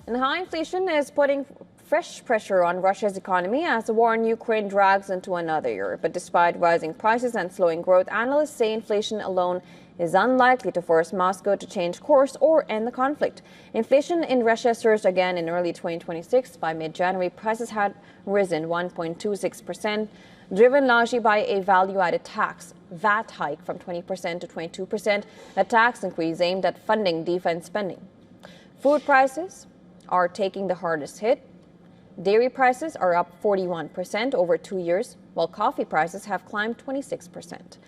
And high inflation is putting fresh pressure on Russia's economy as the war in Ukraine drags into another year. But despite rising prices and slowing growth, analysts say inflation alone is unlikely to force Moscow to change course or end the conflict. Inflation in Russia surged again in early 2026. By mid-January, prices had risen 1.26%, driven largely by a value-added tax, VAT hike from 20% to 22%, a tax increase aimed at funding defense spending. Food prices are taking the hardest hit. Dairy prices are up 41% over 2 years, while coffee prices have climbed 26%.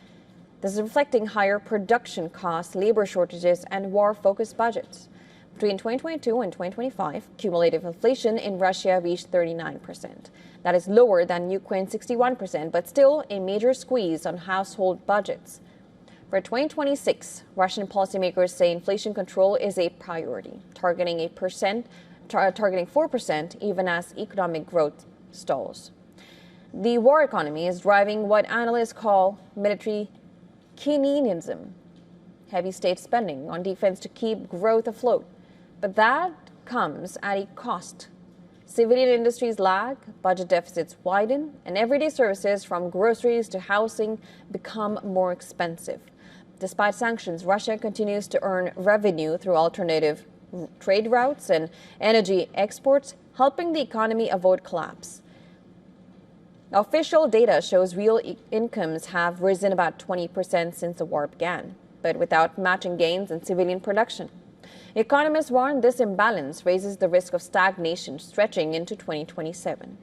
This is reflecting higher production costs, labor shortages, and war-focused budgets. Between 2022 and 2025, cumulative inflation in Russia reached 39%. That is lower than Ukraine's 61%, but still a major squeeze on household budgets. For 2026, Russian policymakers say inflation control is a priority, targeting 4% even as economic growth stalls. The war economy is driving what analysts call military Keynesianism, heavy state spending on defense to keep growth afloat. But that comes at a cost. Civilian industries lag, budget deficits widen, and everyday services from groceries to housing become more expensive. Despite sanctions, Russia continues to earn revenue through alternative trade routes and energy exports, helping the economy avoid collapse. Official data shows real incomes have risen about 20% since the war began, but without matching gains in civilian production. Economists warn this imbalance raises the risk of stagnation stretching into 2027.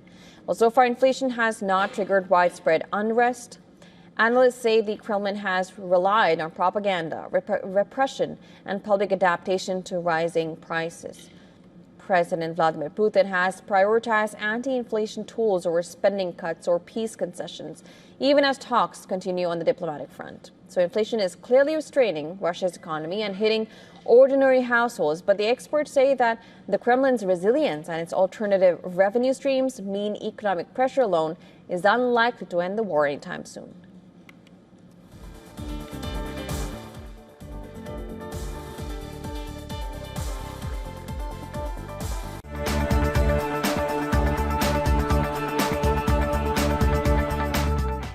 Well, so far, inflation has not triggered widespread unrest. Analysts say the Kremlin has relied on propaganda, repression, and public adaptation to rising prices. President Vladimir Putin has prioritized anti-inflation tools over spending cuts or peace concessions, even as talks continue on the diplomatic front. So inflation is clearly restraining Russia's economy and hitting ordinary households, but the experts say that the Kremlin's resilience and its alternative revenue streams mean economic pressure alone is unlikely to end the war anytime soon.